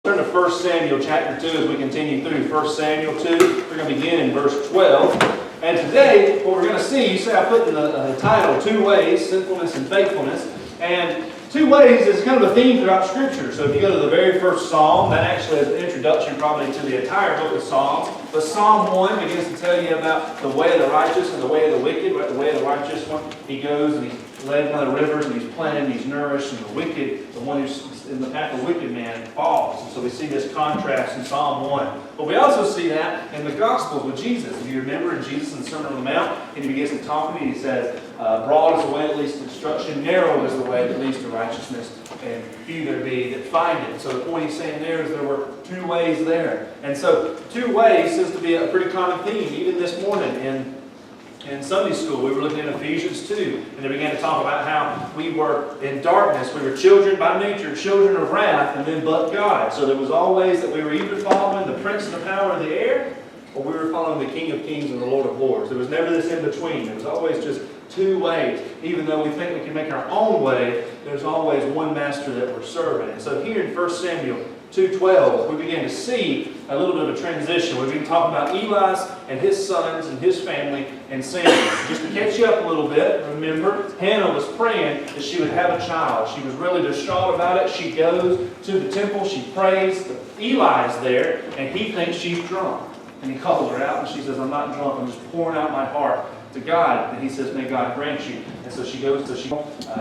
Turn to 1 Samuel chapter 2 as we continue through 1 Samuel 2. We're going to begin in verse 12. And today, what we're going to see, you see I put in the title, Two Ways, Sinfulness and Faithfulness. And two ways is kind of a theme throughout Scripture. So if you go to the very first Psalm, that actually is an introduction probably to the entire book of Psalms. But Psalm 1 begins to tell you about the way of the righteous and the way of the wicked. The way of the righteous one, he goes and he's led by the rivers and he's planted and he's nourished. And the wicked, the one who's in the path of the wicked man, falls. And so we see this contrast in Psalm 1. But we also see that in the Gospels with Jesus. If you remember in Jesus in the Sermon on the Mount, and he begins to talk and he says, broad is the way that leads to destruction, narrow is the way that leads to righteousness, and few there be that find it. So the point he's saying there is there were two ways there. And so two ways seems to be a pretty common theme. Even this morning in Sunday school, we were looking at Ephesians 2, and they began to talk about how we were in darkness. We were children by nature, children of wrath, and then but God. So there was always that we were either following the prince of the power of the air, or we were following the King of Kings and the Lord of Lords. There was never this in between. There was always just two ways. Even though we think we can make our own way, there's always one master that we're serving. And so here in 1 Samuel 2:12, we begin to see a little bit of a transition. We've been talking about Eli and his sons and his family and Samuel. Just to catch you up a little bit, remember, Hannah was praying that she would have a child. She was really distraught about it. She goes to the temple, she prays. Eli's there, and he thinks she's drunk. And he calls her out, and she says, I'm not drunk, I'm just pouring out my heart to God. And he says, may God grant you. And so she goes to,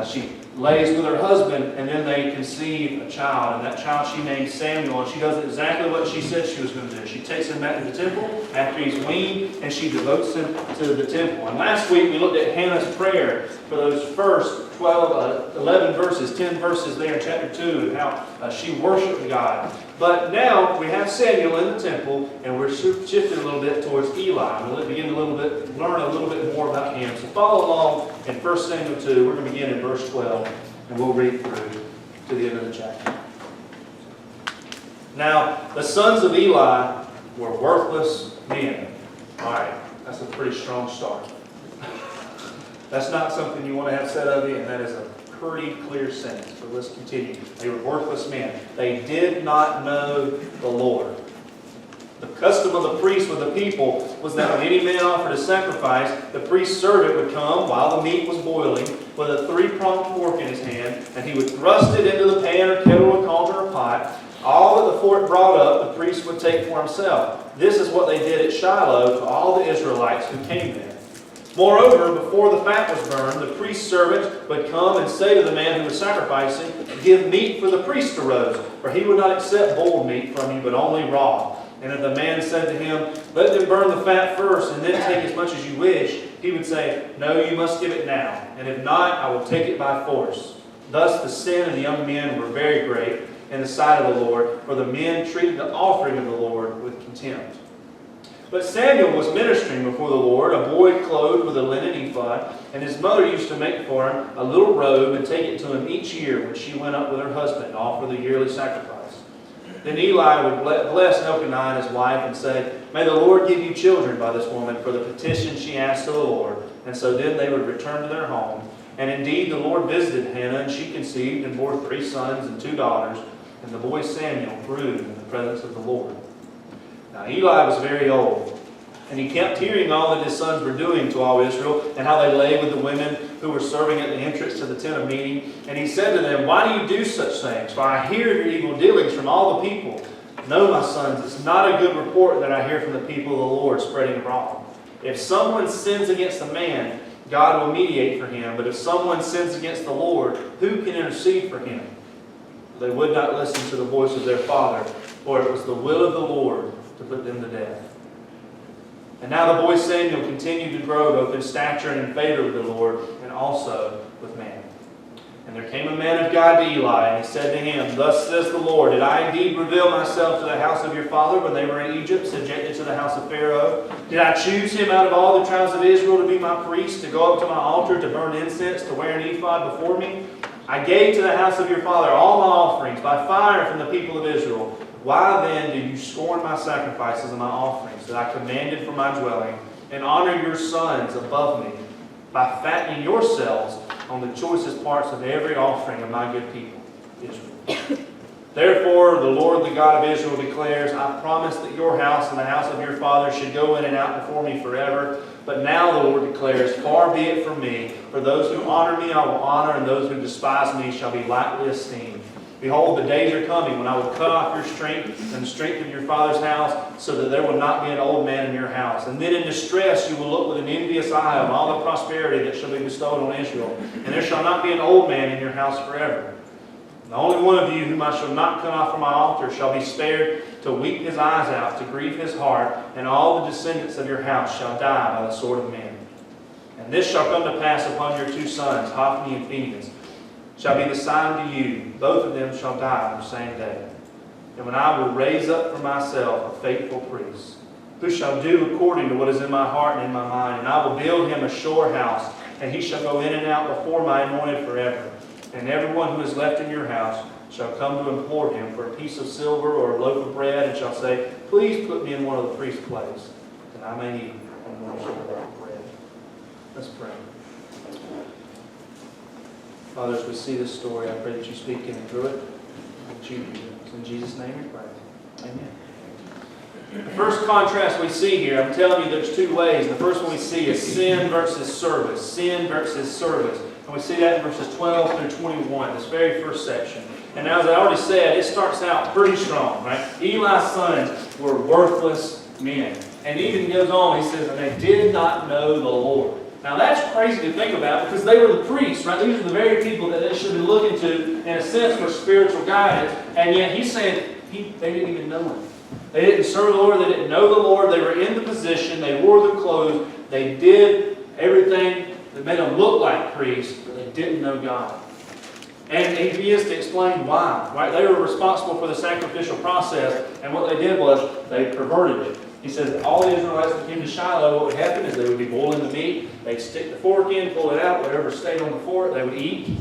she lays with her husband, and then they conceive a child. And that child she named Samuel, and she does exactly what she said she was going to do. She takes him back to the temple after he's weaned, and she devotes him to the temple. And last week we looked at Hannah's prayer for those first 11 verses, 10 verses there in chapter 2, and how she worshiped God. But now we have Samuel in the temple, and we're shifting a little bit towards Eli. We'll begin learn a little bit more about him. So follow along in 1 Samuel 2. We're going to begin in verse 12, and we'll read through to the end of the chapter. Now, the sons of Eli were worthless men. All right, that's a pretty strong start. That's not something you want to have said of you, and that is a pretty clear sentence. But let's continue. They were worthless men. They did not know the Lord. The custom of the priest with the people was that when any man offered a sacrifice, the priest's servant would come while the meat was boiling with a three-pronged fork in his hand, and he would thrust it into the pan or kettle or cauldron or pot. All that the fork brought up, the priest would take for himself. This is what they did at Shiloh to all the Israelites who came there. Moreover, before the fat was burned, the priest's servant would come and say to the man who was sacrificing, give meat for the priest to roast, for he would not accept boiled meat from you, but only raw. And if the man said to him, let them burn the fat first, and then take as much as you wish, he would say, no, you must give it now, and if not, I will take it by force. Thus the sin of the young men were very great in the sight of the Lord, for the men treated the offering of the Lord with contempt. But Samuel was ministering before the Lord, a boy clothed with a linen ephod, and his mother used to make for him a little robe and take it to him each year when she went up with her husband to offer the yearly sacrifice. Then Eli would bless Elkanah and his wife and say, may the Lord give you children by this woman for the petition she asked of the Lord. And so then they would return to their home. And indeed the Lord visited Hannah, and she conceived and bore 3 sons and 2 daughters. And the boy Samuel grew in the presence of the Lord. Now Eli was very old, and he kept hearing all that his sons were doing to all Israel, and how they lay with the women who were serving at the entrance to the tent of meeting. And he said to them, why do you do such things? For I hear of your evil dealings from all the people. No, my sons, it's not a good report that I hear from the people of the Lord spreading abroad. If someone sins against a man, God will mediate for him. But if someone sins against the Lord, who can intercede for him? They would not listen to the voice of their father, for it was the will of the Lord to put them to death. And now the boy Samuel continued to grow both in stature and in favor with the Lord, and also with man. And there came a man of God to Eli, and he said to him, thus says the Lord, did I indeed reveal myself to the house of your father when they were in Egypt, subjected to the house of Pharaoh? Did I choose him out of all the tribes of Israel to be my priest, to go up to my altar, to burn incense, to wear an ephod before me? I gave to the house of your father all my offerings by fire from the people of Israel. Why then do you scorn my sacrifices and my offerings that I commanded for my dwelling, and honor your sons above me by fattening yourselves on the choicest parts of every offering of my good people, Israel? Therefore, the Lord, the God of Israel, declares, I promised that your house and the house of your father should go in and out before me forever. But now the Lord declares, far be it from me. For those who honor me I will honor, and those who despise me shall be lightly esteemed. Behold, the days are coming when I will cut off your strength and the strength of your father's house, so that there will not be an old man in your house. And then in distress you will look with an envious eye on all the prosperity that shall be bestowed on Israel. And there shall not be an old man in your house forever. The only one of you whom I shall not cut off from my altar shall be spared to weep his eyes out, to grieve his heart, and all the descendants of your house shall die by the sword of men. And this shall come to pass upon your two sons, Hophni and Phinehas, shall be the sign to you. Both of them shall die on the same day. And when I will raise up for myself a faithful priest, who shall do according to what is in my heart and in my mind, and I will build him a sure house, and he shall go in and out before my anointed forever. And everyone who is left in your house shall come to implore him for a piece of silver or a loaf of bread, and shall say, please put me in one of the priest's plates, that I may eat and morsel of that bread. Let's pray. Father, as we see this story, I pray that you speak in and through it. That you do. In Jesus' name we pray. Amen. The first contrast we see here, I'm telling you there's two ways. The first one we see is sin versus service. Sin versus service. And we see that in verses 12 through 21, this very first section. And as I already said, it starts out pretty strong, right? Eli's sons were worthless men. And he even goes on, he says, and they did not know the Lord. Now that's crazy to think about because they were the priests, right? These are the very people that they should be looking to, in a sense, for spiritual guidance. And yet he said they didn't even know Him. They didn't serve the Lord. They didn't know the Lord. They were in the position. They wore the clothes. They did everything that made them look like priests, but they didn't know God. And he begins to explain why. Right? They were responsible for the sacrificial process, and what they did was they perverted it. He says all the Israelites that came to Shiloh, what would happen is they would be boiling the meat. They'd stick the fork in, pull it out, whatever stayed on the fork, they would eat.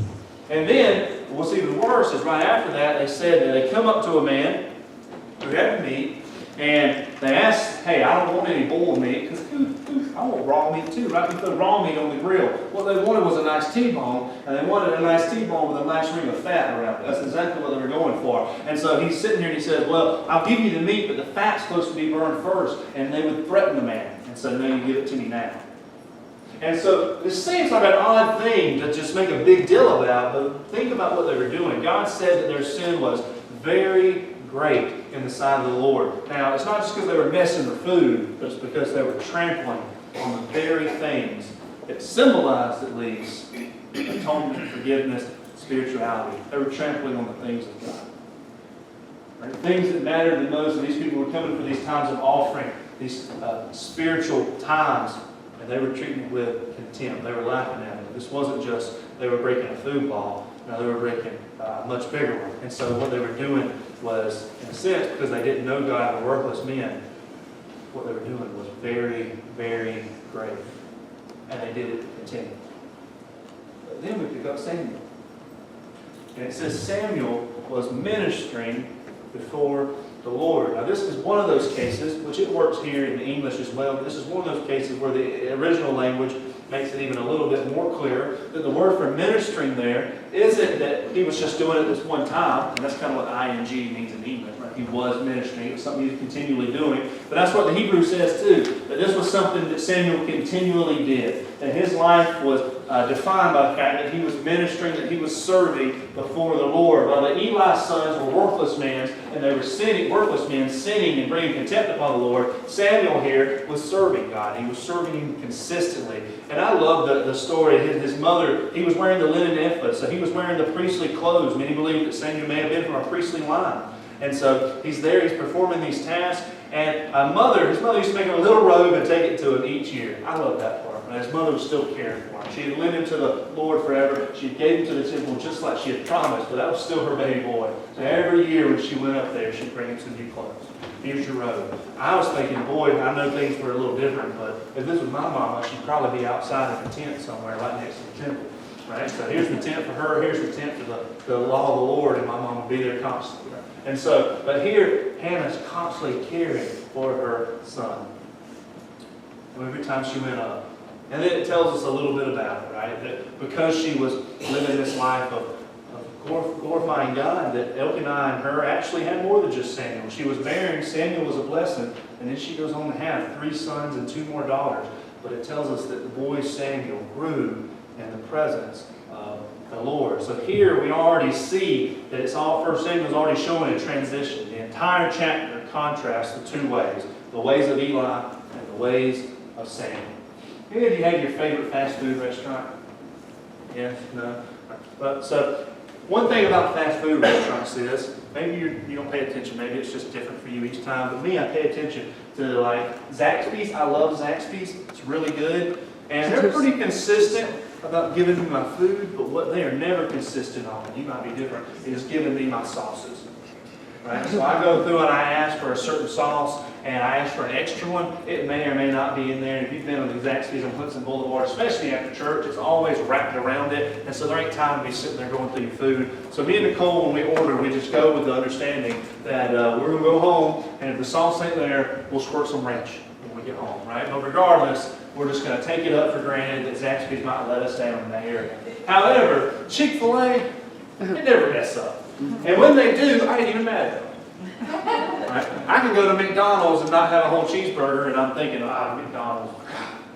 And then, what's even worse is right after that, they said that they come up to a man who had meat, and they asked, hey, I don't want any boiled meat, because I want raw meat too, right? You put raw meat on the grill. What they wanted was a nice T-bone, and they wanted a nice T-bone with a nice ring of fat around it. That's exactly what they were going for. And so he's sitting here and he says, well, I'll give you the meat, but the fat's supposed to be burned first. And they would threaten the man and say, no, you give it to me now. And so this seems like an odd thing to just make a big deal about, but think about what they were doing. God said that their sin was very great in the sight of the Lord. Now, it's not just because they were messing with food, but it's because they were trampling on the very things that symbolized, at least, atonement, forgiveness, spirituality. They were trampling on the things of God. Right? Things that mattered the most, and these people were coming for these times of offering, these spiritual times, and they were treating it with contempt. They were laughing at it. This wasn't just they were breaking a food law. No, they were breaking a much bigger one. And so what they were doing was, in a sense, because they didn't know God, were worthless men, what they were doing was very, very grave. And they did it continually. But then we pick up Samuel. And it says Samuel was ministering before the Lord. Now this is one of those cases, which it works here in the English as well, but this is one of those cases where the original language makes it even a little bit more clear that the word for ministering there isn't that he was just doing it this one time, and that's kind of what ing means in English, right? He was ministering, it was something he was continually doing, but that's what the Hebrew says too, that this was something that Samuel continually did, that his life was defined by the fact that he was ministering, that he was serving before the Lord. While the Eli's sons were worthless men, and they were worthless men sinning and bringing contempt upon the Lord, Samuel here was serving God. He was serving Him consistently. And I love the story. His mother, he was wearing the linen ephod, so he was wearing the priestly clothes. Many believe that Samuel may have been from a priestly line. And so he's there, he's performing these tasks, and his mother used to make him a little robe and take it to him each year. I love that part. His mother was still caring for him. She had led him to the Lord forever. She gave him to the temple just like she had promised, but that was still her baby boy. So every year when she went up there, she'd bring him some new clothes. Here's your robe. I was thinking, boy, I know things were a little different, but if this was my mama, she'd probably be outside in a tent somewhere right next to the temple. Right? So here's the tent for her, here's the tent for the law of the Lord, and my mom would be there constantly. And so, but here, Hannah's constantly caring for her son. And every time she went up. And then it tells us a little bit about it, right? That because she was living this life of glorifying God, that Elkanah and her actually had more than just Samuel. She was barren, Samuel was a blessing, and then she goes on to have 3 sons and 2 more daughters. But it tells us that the boy Samuel grew in the presence of the Lord. So here we already see that it's all, 1 Samuel's already showing a transition. The entire chapter contrasts the 2 ways, the ways of Eli and the ways of Samuel. Any of you have your favorite fast food restaurant? Yes? No? But so, one thing about fast food restaurants is, maybe you don't pay attention, maybe it's just different for you each time, but me, I pay attention to like Zaxby's. I love Zaxby's. It's really good. And they're pretty consistent about giving me my food, but what they are never consistent on, you might be different, is giving me my sauces. Right? So I go through and I ask for a certain sauce, and I ask for an extra one. It may or may not be in there. And if you've been on the Zaxby's on Hudson Boulevard, especially after church, it's always wrapped around it. And so there ain't time to be sitting there going through your food. So me and Nicole, when we order, we just go with the understanding that we're going to go home, and if the sauce ain't there, we'll squirt some ranch when we get home. Right? But regardless, we're just going to take it up for granted that Zaxby's might let us down in that area. However, Chick-fil-A, they never mess up. And when they do, I ain't even mad at them. Right? I can go to McDonald's and not have a whole cheeseburger, and I'm thinking, McDonald's.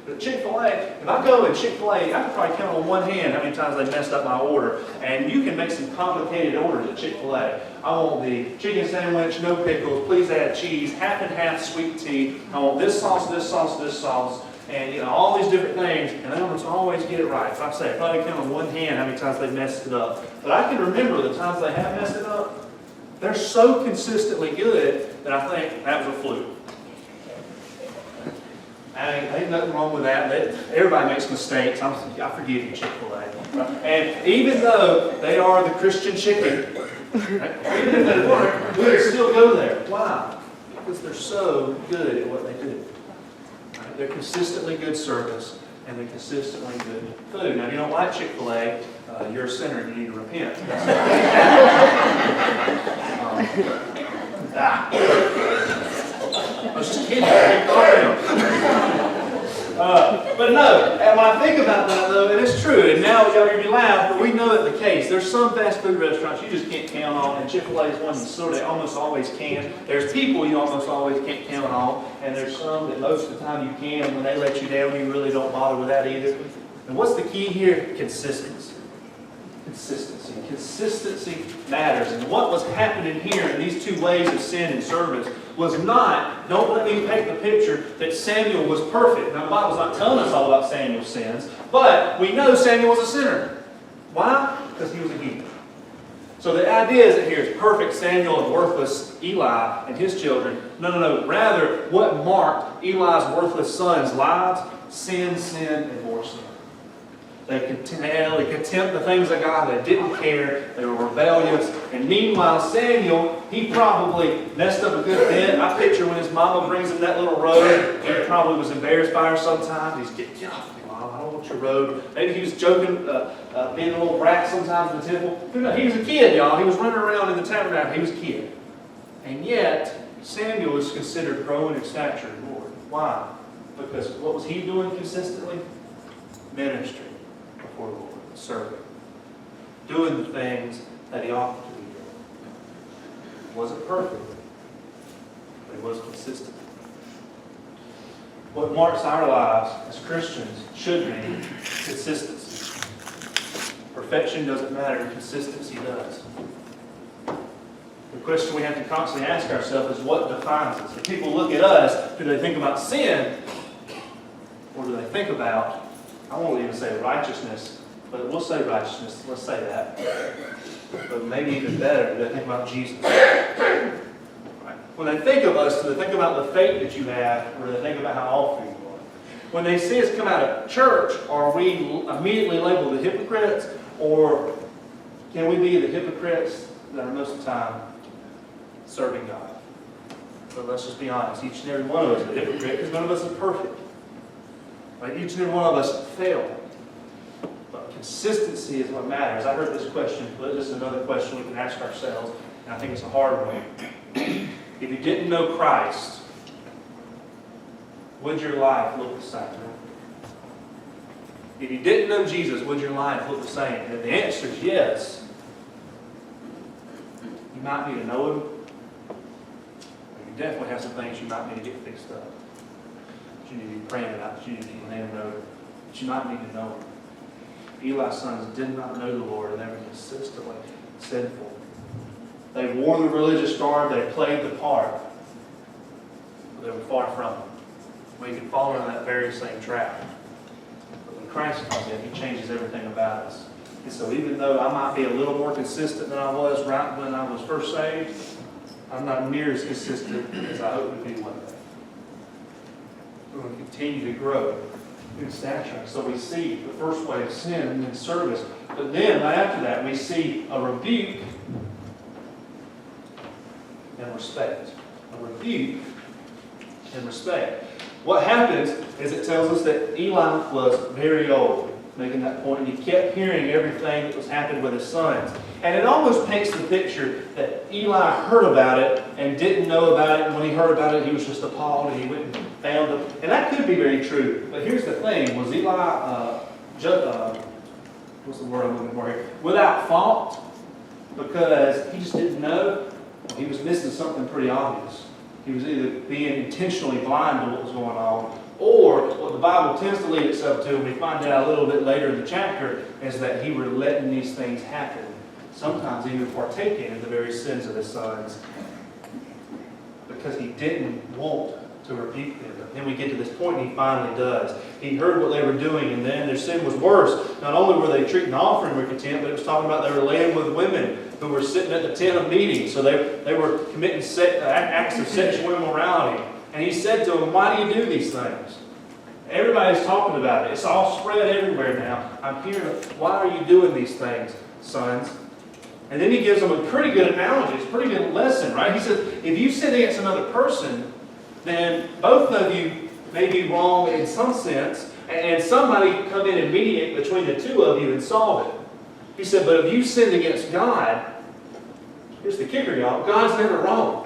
But Chick-fil-A, if I go to Chick-fil-A, I can probably count on one hand how many times they messed up my order. And you can make some complicated orders at Chick-fil-A. I want the chicken sandwich, no pickles, please add cheese, half and half sweet tea. I want this sauce, this sauce, this sauce. And all these different things, and they almost always get it right. If I say, I probably count on one hand how many times they've messed it up. But I can remember the times they have messed it up. They're so consistently good that I think that was a fluke. Ain't nothing wrong with that. Everybody makes mistakes. I forgive you, Chick-fil-A. And even though they are the Christian chicken, even if they weren't, we would still go there. Why? Because they're so good at what they do. They're consistently good service, and they're consistently good food. Now, if you don't like Chick-fil-A, you're a sinner and you need to repent. I was just kidding. But no, and when I think about that, though, and it's true, and now y'all hear me laugh, but we know it the case. There's some fast food restaurants you just can't count on, and Chick-fil-A is one you sort of almost always can. There's people you almost always can't count on, and there's some that most of the time you can, and when they let you down, you really don't bother with that either. And what's the key here? Consistency. Consistency. Consistency matters. And what was happening here in these 2 ways of sin and service was not, don't let me paint the picture that Samuel was perfect. Now, the Bible's not telling us all about Samuel's sins, but we know Samuel was a sinner. Why? Because he was a heathen. So the idea isn't here is perfect Samuel and worthless Eli and his children. No. Rather, what marked Eli's worthless sons' lives? Sin, and more sin. They contempt the things of God. They didn't care. They were rebellious. And meanwhile, Samuel, he probably messed up a good bit. I picture when his mama brings him that little robe, he probably was embarrassed by her sometimes. He's get off me, Mom. I don't want your robe. Maybe he was joking, being a little brat sometimes in the temple. He was a kid, y'all. He was running around in the tabernacle. He was a kid. And yet, Samuel was considered growing in stature in the Lord. Why? Because what was he doing consistently? Ministry. Before the Lord, serving, doing the things that he ought to be doing. He wasn't perfect, but he was consistent. What marks our lives as Christians should be consistency. Perfection doesn't matter, consistency does. The question we have to constantly ask ourselves is what defines us? If people look at us, do they think about sin, or do they think about, I won't even say righteousness, but we'll say righteousness. Let's say that. But maybe even better, do they think about Jesus? Right. When they think of us, do they think about the faith that you have, or do they think about how awful you are? When they see us come out of church, are we immediately labeled the hypocrites, or can we be the hypocrites that are most of the time serving God? So let's just be honest. Each and every one of us is a hypocrite because none of us is perfect. Right? Each and every one of us fail. But consistency is what matters. I heard this question, but this is another question we can ask ourselves, and I think it's a hard one. If you didn't know Christ, would your life look the same? If you didn't know Jesus, would your life look the same? And if the answer is yes, You might need to know him. You definitely have some things you might need to get fixed up. That you need to be praying about, that you need to keep letting him know. That you might need to know him. Eli's sons did not know the Lord, and they were consistently sinful. They wore the religious garb, they played the part, but they were far from him. We can fall into that very same trap. But when Christ comes in, he changes everything about us. And so even though I might be a little more consistent than I was right when I was first saved, I'm not near as consistent as I hope to be one day. We're going to continue to grow in stature. So we see the first way of sin and then service. But then, right after that, we see a rebuke and respect. A rebuke and respect. What happens is it tells us that Eli was very old, making that point, and he kept hearing everything that was happening with his sons. And it almost paints the picture that Eli heard about it and didn't know about it, and when he heard about it, he was just appalled, and he went and found them. And that could be very true. But here's the thing, was Eli, what's the word I'm looking for here? Without fault? Because he just didn't know. He was missing something pretty obvious. He was either being intentionally blind to what was going on, or what the Bible tends to lead itself to, and we find out a little bit later in the chapter, is that he were letting these things happen. Sometimes even partaking in the very sins of his sons, because he didn't want to rebuke them. Then we get to this point, and he finally does. He heard what they were doing, and then their sin was worse. Not only were they treating the offering with contempt, but it was talking about they were laying with women who were sitting at the tent of meeting. So they were committing acts of sexual immorality. And he said to them, why do you do these things? Everybody's talking about it. It's all spread everywhere now. I'm hearing, why are you doing these things, sons? And then he gives them a pretty good analogy. It's a pretty good lesson, right? He says, if you sin against another person, then both of you may be wrong in some sense, and somebody come in and mediate between the two of you and solve it. He said, but if you sinned against God, here's the kicker, y'all, God's never wrong.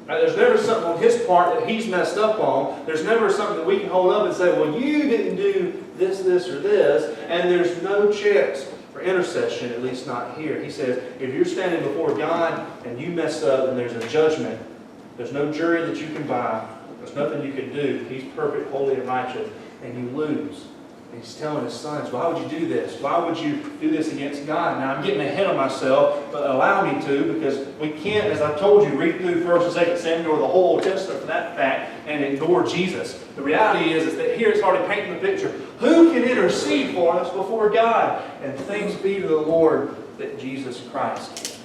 Right? There's never something on his part that he's messed up on. There's never something that we can hold up and say, well, you didn't do this, or this, and there's no chance for intercession, at least not here. He says, if you're standing before God and you messed up and there's a judgment, there's no jury that you can buy, there's nothing you can do. He's perfect, holy, and righteous, and you lose. And he's telling his sons, why would you do this? Why would you do this against God? Now, I'm getting ahead of myself, but allow me to, because we can't, as I told you, read through 1st and 2nd Samuel or the whole Old Testament for that fact and ignore Jesus. The reality is that here it's already painting the picture. Who can intercede for us before God? And thanks be to the Lord that Jesus Christ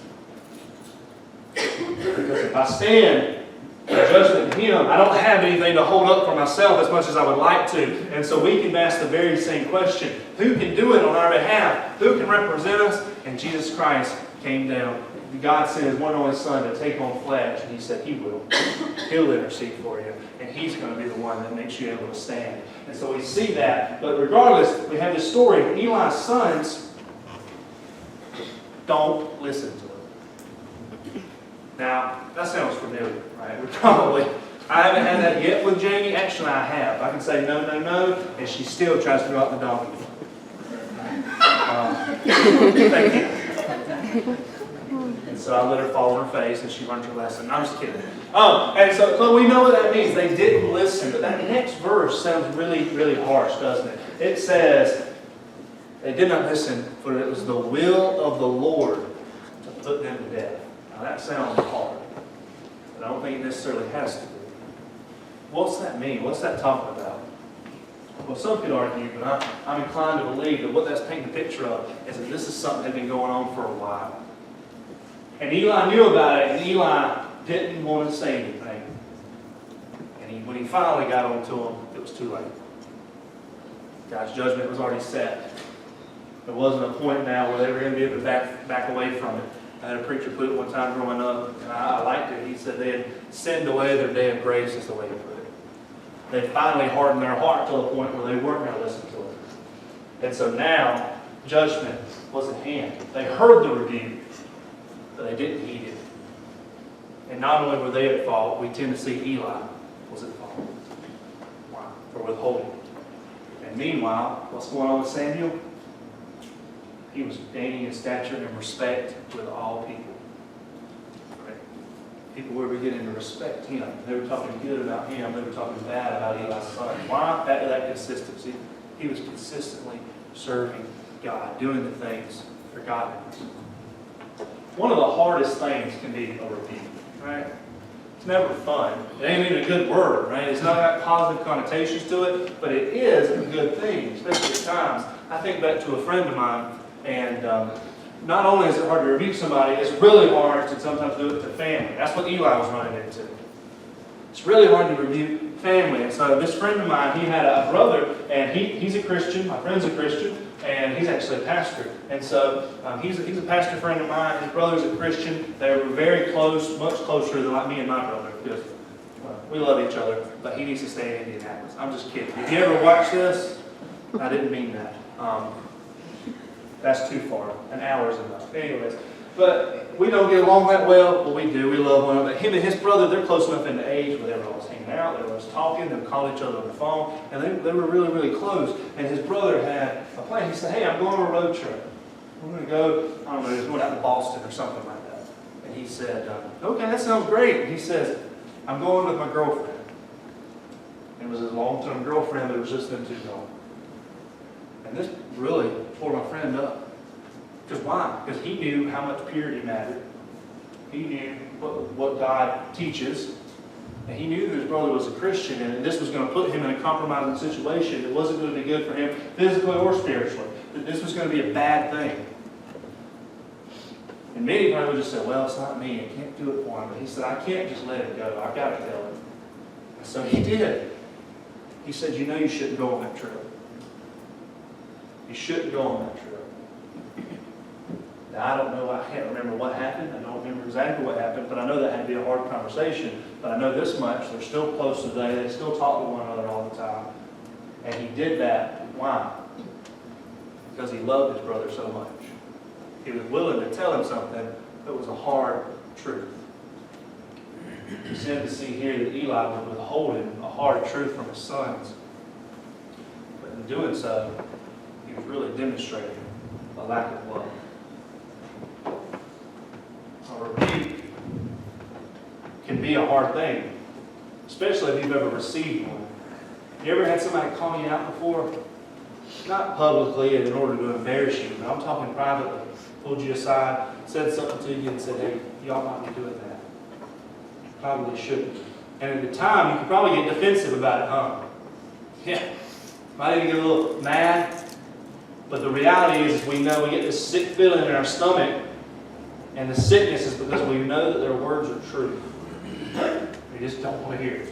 can. Because if I stand in judgment in him, I don't have anything to hold up for myself as much as I would like to. And so we can ask the very same question. Who can do it on our behalf? Who can represent us? And Jesus Christ came down. God sent his one and only Son to take on flesh, and he said he will. He'll intercede for you, and he's going to be the one that makes you able to stand. And so we see that. But regardless, we have this story. Eli's sons don't listen to him. Now, that sounds familiar, right? I haven't had that yet with Jamie. Actually, I have. I can say no, no, no, and she still tries to go out the donkey. Thank you. And so I let her fall on her face, and she learned her lesson. I'm just kidding. And so we know what that means. They didn't listen. But that next verse sounds really, really harsh, doesn't it? It says, they did not listen, for it was the will of the Lord to put them to death. Now that sounds hard, but I don't think it necessarily has to be. What's that mean? What's that talking about? Well, some could argue, but I'm inclined to believe that what that's painting the picture of is that this is something that had been going on for a while. And Eli knew about it, and Eli didn't want to say anything. And when he finally got on to him, it was too late. God's judgment was already set. There wasn't a point now where they were going to be able to back away from it. I had a preacher put it one time growing up, and I liked it. He said they had sinned away their day of grace, is the way he put it. They finally hardened their heart to the point where they weren't going to listen to it. And so now, judgment was at hand. They heard the rebuke, but they didn't heed it. And not only were they at fault, we tend to see Eli was at fault. Why? For withholding. And meanwhile, what's going on with Samuel? He was gaining in stature and respect with all people. People were beginning to respect him. They were talking good about him. They were talking bad about Eli's son. Why? That consistency. He was consistently serving God, doing the things for God. One of the hardest things can be a rebuke, right? It's never fun. It ain't even a good word, right? It's not got positive connotations to it, but it is a good thing, especially at times. I think back to a friend of mine, and not only is it hard to rebuke somebody, it's really hard to sometimes do it to family. That's what Eli was running into. It's really hard to rebuke family. And so this friend of mine, he had a brother, and he's a Christian. My friend's a Christian, and he's actually a pastor. And so he's a pastor friend of mine. His brother's a Christian. They were very close, much closer than like me and my brother, because we love each other, but he needs to stay in Indianapolis. I'm just kidding. If you ever watch this, I didn't mean that. That's too far. An hour is enough. Anyways, but we don't get along that well, but we do. We love one another. Him and his brother, they're close enough in the age where they were always hanging out, they were always talking, they would call each other on the phone, and they were really, really close. And his brother had a plan. He said, hey, I'm going on a road trip. I'm going to go, I don't know, he was going out to Boston or something like that. And he said, okay, that sounds great. And he says, I'm going with my girlfriend. It was his long-term girlfriend that was just them two going. And this really tore my friend up. Because why? Because he knew how much purity mattered. He knew what God teaches. And he knew that his brother was a Christian, and this was going to put him in a compromising situation. It wasn't going to be good for him physically or spiritually. That this was going to be a bad thing. And many probably would just say, well, it's not me. I can't do it for him. But he said, I can't just let it go. I've got to tell him. And so he did. He said, you know you shouldn't go on that trip. You shouldn't go on that trip. Now, I don't know, I can't remember what happened. I don't remember exactly what happened, but I know that had to be a hard conversation. But I know this much, they're still close today. They still talk to one another all the time. And he did that. Why? Because he loved his brother so much. He was willing to tell him something that was a hard truth. You said to see here that Eli was withholding a hard truth from his sons. But in doing so, he was really demonstrating a lack of love. A rebuke can be a hard thing, especially if you've ever received one. You ever had somebody call you out before? Not publicly and in order to embarrass you, but I'm talking privately. Pulled you aside, said something to you and said, hey, you ought not be doing that. You probably shouldn't. And at the time, you could probably get defensive about it, huh? Yeah. Might even get a little mad. But the reality is we know we get this sick feeling in our stomach, and the sickness is because we know that their words are true. We just don't want to hear it.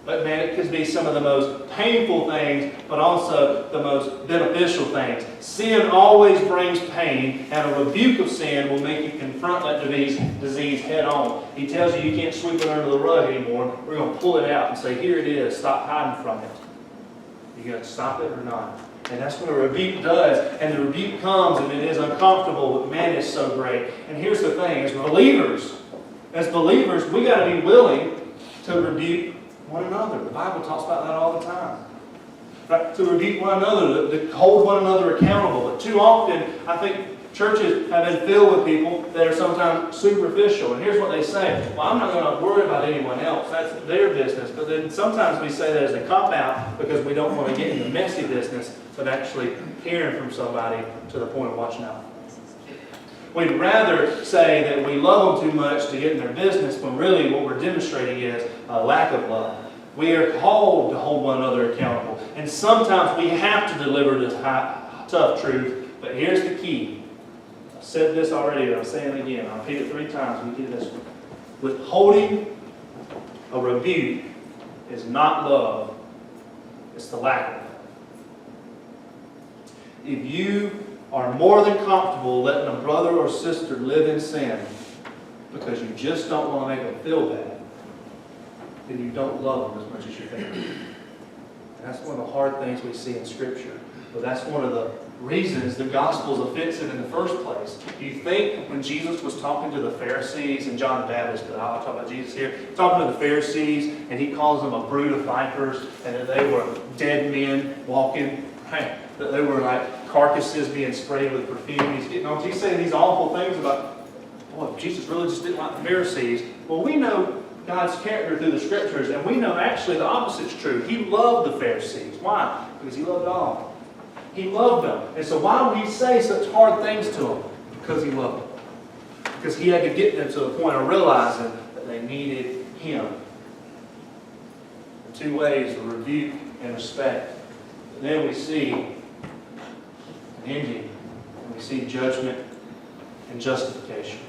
But man, it could be some of the most painful things, but also the most beneficial things. Sin always brings pain, and a rebuke of sin will make you confront that disease head on. He tells you can't sweep it under the rug anymore. We're going to pull it out and say, here it is. Stop hiding from it. You going to stop it or not? And that's what a rebuke does. And the rebuke comes and it is uncomfortable, but man, it's so great. And here's the thing, as believers, we got to be willing to rebuke one another. The Bible talks about that all the time. Right? To rebuke one another, to hold one another accountable. But too often, I think churches have been filled with people that are sometimes superficial. And here's what they say. Well, I'm not going to worry about anyone else. That's their business. But then sometimes we say that as a cop-out because we don't want to get in the messy business of actually hearing from somebody to the point of watching out. We'd rather say that we love them too much to get in their business when really what we're demonstrating is a lack of love. We are called to hold one another accountable. And sometimes we have to deliver this tough truth. But here's the key. I've said this already, but I'm saying it again. I'll repeat it 3 times. We get this one. Withholding a rebuke is not love. It's the lack of love. If you are more than comfortable letting a brother or sister live in sin because you just don't want to make them feel bad, then you don't love them as much as you think. And that's one of the hard things we see in Scripture. But that's one of the reasons the gospel is offensive in the first place. Do you think when Jesus was talking to the Pharisees and John the Baptist, but I'll talk about Jesus here, talking to the Pharisees, and he calls them a brood of vipers, and that they were dead men walking, right? That they were like carcasses being sprayed with perfume. He's saying these awful things about boy, Jesus really just didn't like the Pharisees. Well, we know God's character through the Scriptures, and we know actually the opposite's true. He loved the Pharisees. Why? Because He loved all. He loved them. And so why would He say such hard things to them? Because He loved them. Because He had to get them to the point of realizing that they needed Him. The two ways of rebuke and respect. And then we see an ending. And we see judgment and justification.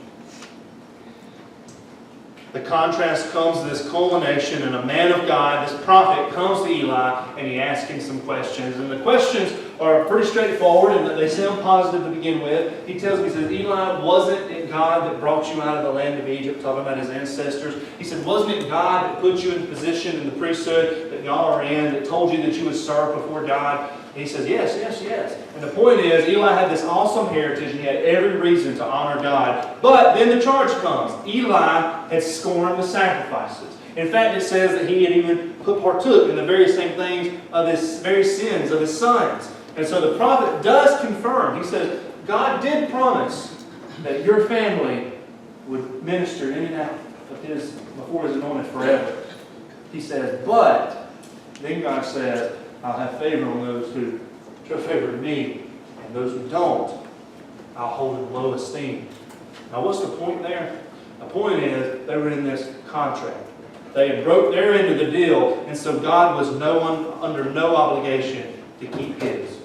The contrast comes to this culmination, and a man of God, this prophet, comes to Eli, and he asks him some questions. And the questions are pretty straightforward, and they sound positive to begin with. He tells me, he says, Eli, wasn't it God that brought you out of the land of Egypt, talking about his ancestors? He said, wasn't it God that put you in the position in the priesthood that y'all are in, that told you that you would serve before God? And he says, yes, yes, yes. And the point is, Eli had this awesome heritage, and he had every reason to honor God. But then the charge comes. Eli had scorned the sacrifices. In fact, it says that he had even partook in the very same things of his very sins of his sons. And so the prophet does confirm. He says, God did promise that your family would minister in and out of His, before His anointed forever. He says, but then God says, I'll have favor on those who show favor to me, and those who don't, I'll hold in low esteem. Now, what's the point there? The point is, they were in this contract. They had broke their end of the deal, and so God was under no obligation to keep His.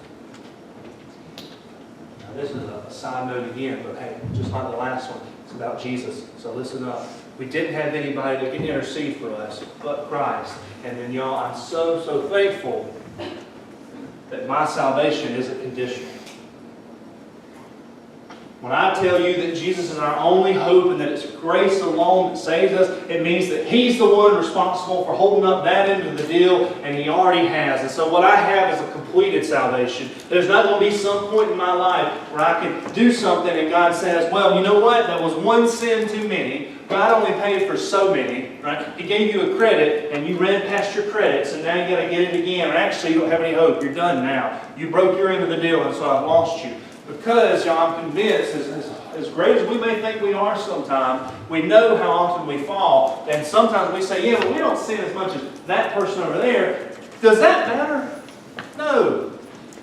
Now, this is a side note again, but hey, just like the last one, it's about Jesus. So listen up. We didn't have anybody that could intercede for us but Christ. And then, y'all, I'm so, so thankful that my salvation isn't conditional. When I tell you that Jesus is our only hope and that it's grace alone that saves us, it means that He's the one responsible for holding up that end of the deal, and He already has. And so what I have is a completed salvation. There's not going to be some point in my life where I can do something and God says, well, you know what? That was one sin too many. God only paid for so many, right? He gave you a credit, and you ran past your credits, and now you got to get it again. Or actually, you don't have any hope. You're done now. You broke your end of the deal, and so I've lost you. Because, y'all, I'm convinced, as great as we may think we are sometimes, we know how often we fall. And sometimes we say, yeah, but we don't sin as much as that person over there. Does that matter? No.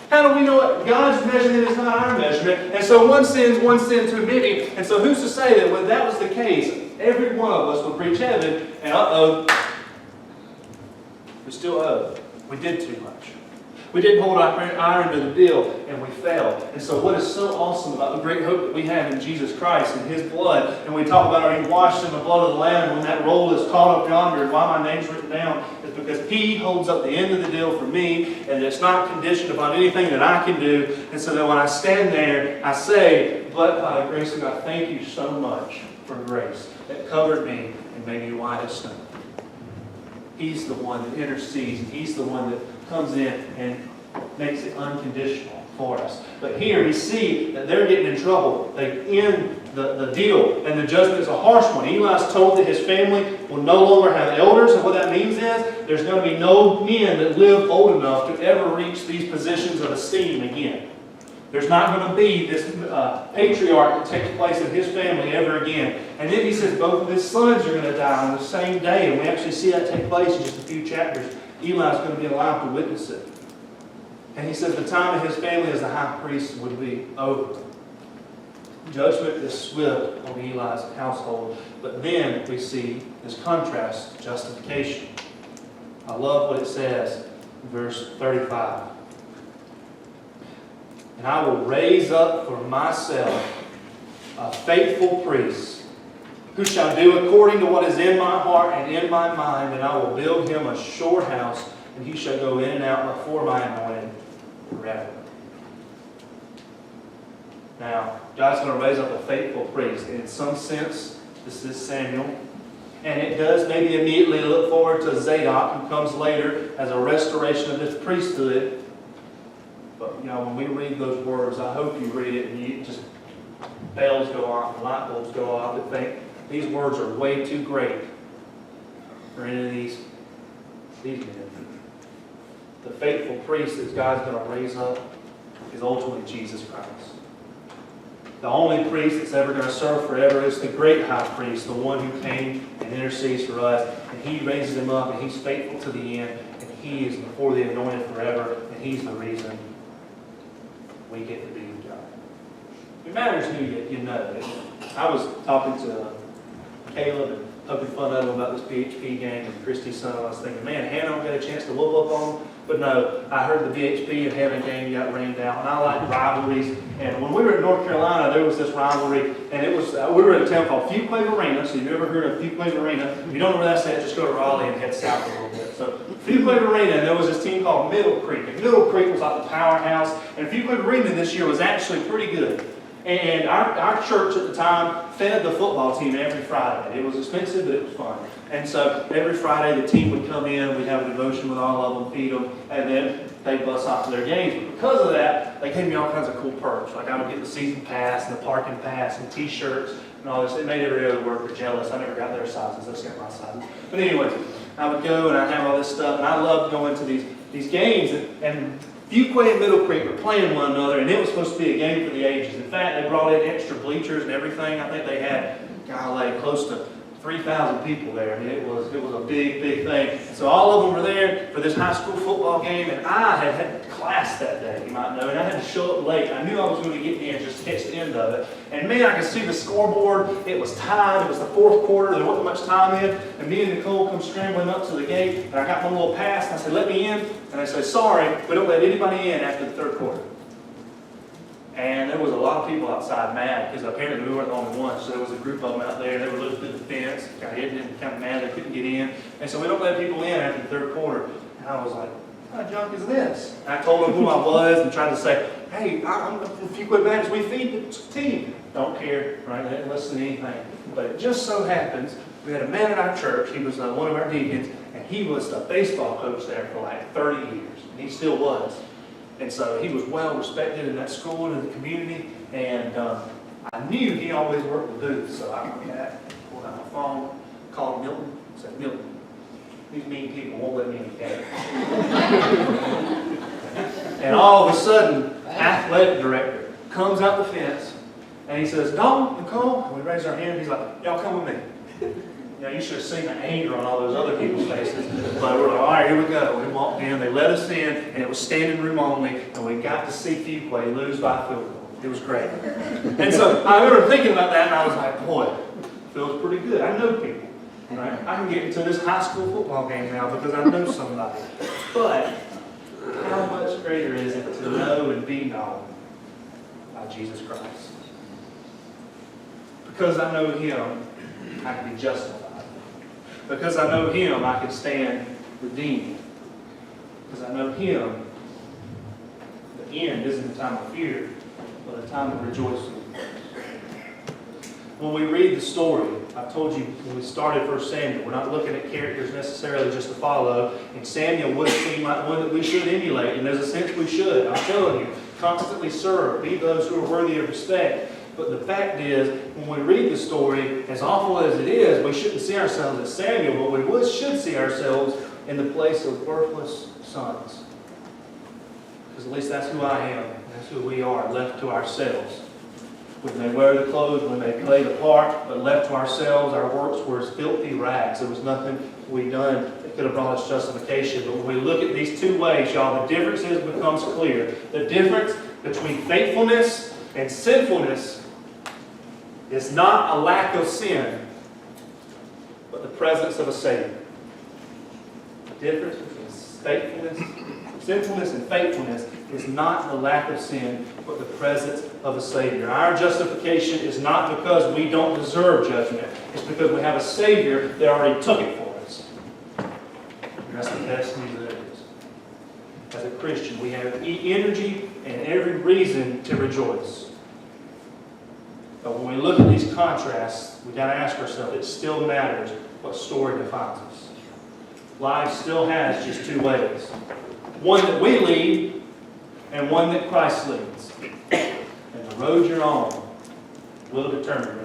How do we know what God's measurement is not our measurement? And so one sin's one sin too many. And so who's to say that when that was the case, every one of us would reach heaven and we still owe. We did too much. We didn't hold our end of the deal, and we failed. And so what is so awesome about the great hope that we have in Jesus Christ and His blood, and we talk about, are you washed in the blood of the Lamb? When that roll is caught up yonder, and why my name's written down, is because He holds up the end of the deal for me, and it's not conditioned upon anything that I can do. And so that when I stand there, I say, but by the grace of God, thank you so much for grace that covered me and made me white as snow. He's the one that intercedes, and He's the one that comes in and makes it unconditional for us. But here we see that they're getting in trouble. They end the deal, and the judgment is a harsh one. Eli's told that his family will no longer have elders, and what that means is there's going to be no men that live old enough to ever reach these positions of esteem again. There's not going to be this patriarch that takes place in his family ever again. And then he says both of his sons are going to die on the same day, and we actually see that take place in just a few chapters. Eli's going to be allowed to witness it. And he says the time of his family as the high priest would be over. Judgment is swift on Eli's household. But then we see this contrast, justification. I love what it says in verse 35. And I will raise up for myself a faithful priest who shall do according to what is in my heart and in my mind, and I will build him a sure house, and he shall go in and out before my anointed forever. Now, God's going to raise up a faithful priest, and in some sense, this is Samuel. And it does maybe immediately look forward to Zadok, who comes later as a restoration of this priesthood. But, when we read those words, I hope you read it and you just bells go off and light bulbs go off and think these words are way too great for any of these men. The faithful priest that God's going to raise up is ultimately Jesus Christ. the only priest that's ever going to serve forever is the great high priest, the one who came and intercedes for us. And he raises him up, and he's faithful to the end, and he is before the anointed forever, and he's the reason we get to be with God. It matters who you know. I was talking to Caleb and poking fun at him about this PHP game and Christy's son. I was thinking, man, Hannah don't get a chance to whoop up on him. But no, I heard the VHP and Hannah game got rained out. And I like rivalries. And when we were in North Carolina, there was this rivalry. And it was we were in a town called Fuquay Arena. So if you've ever heard of Fuquay Arena, if you don't know where that's at, just go to Raleigh and head south a little bit. So Fuquay Arena, and there was this team called Middle Creek. And Middle Creek was like the powerhouse. And Fuquay Arena this year was actually pretty good. And our church at the time fed the football team every Friday. It was expensive, but it was fun. And so every Friday the team would come in, we'd have a devotion with all of them, feed them, and then they'd bus off to their games. But because of that, they gave me all kinds of cool perks. Like I would get the season pass and the parking pass and T-shirts and all this. It made every other worker jealous. I never got their sizes. They just got my sizes. But anyways, I would go and I'd have all this stuff, and I loved going to these games. And Fuquay and Middle Creek were playing one another, and it was supposed to be a game for the ages. In fact, they brought in extra bleachers and everything. I think they had, golly, close to 3,000 people there. I mean, it was a big, big thing. So all of them were there for this high school football game, and I had class that day, you might know, and I had to show up late. I knew I was going to get in just to catch the end of it. And man, I could see the scoreboard. It was tied. It was the fourth quarter. There wasn't much time in. And me and Nicole come scrambling up to the gate, and I got my little pass, and I said, let me in. And they said, sorry, we don't let anybody in after the third quarter. And there was a lot of people outside mad, because apparently we weren't the only ones. So there was a group of them out there, and they were looking through the fence, kind of mad they couldn't get in. And so we don't let people in after the third quarter. And I was like, what kind of junk is this? And I told them who I was and tried to say, hey, I'm from Fuquay Baptist, we feed the team. Don't care, right? They didn't listen to anything. But it just so happens, we had a man at our church, he was one of our deacons, and he was the baseball coach there for like 30 years. And he still was. And so he was well respected in that school and in the community. And I knew he always worked the booth. So I went back, pulled out my phone, called Milton, said, Milton, these mean people won't let me in the game. And all of a sudden, athletic director comes out the fence and he says, Dalton, Nicole, and we raise our hand. He's like, y'all come with me. You know, you should have seen the anger on all those other people's faces. But we're like, all right, here we go. We walked in, they let us in, and it was standing room only, and we got to see Fuquay lose by field goal. It was great. And so I remember thinking about that, and I was like, boy, feels pretty good. I know people. Right? I can get into this high school football game now because I know somebody. But how much greater is it to know and be known by Jesus Christ? Because I know Him, I can be justified. Because I know Him, I can stand redeemed. Because I know Him, the end isn't a time of fear, but a time of rejoicing. When we read the story, I told you when we started 1 Samuel, we're not looking at characters necessarily just to follow. And Samuel would seem like one that we should emulate. And there's a sense we should. I'm telling you, constantly serve, be those who are worthy of respect. But the fact is, when we read the story, as awful as it is, we shouldn't see ourselves as Samuel, but we should see ourselves in the place of worthless sons. Because at least that's who I am. That's who we are, left to ourselves. When they wear the clothes, when they play the part, but left to ourselves, our works were as filthy rags. There was nothing we done that could have brought us justification. But when we look at these two ways, y'all, the difference becomes clear. The difference between faithfulness and sinfulness is not a lack of sin, but the presence of a Savior. The difference between sinfulness and faithfulness is not the lack of sin, but the presence of a Savior. Our justification is not because we don't deserve judgment. It's because we have a Savior that already took it for us. And that's the best news there is. As a Christian, we have energy and every reason to rejoice. But when we look at these contrasts, we've got to ask ourselves, it still matters what story defines us. Life still has just two ways. One that we lead, and one that Christ leads. And the road you're on will determine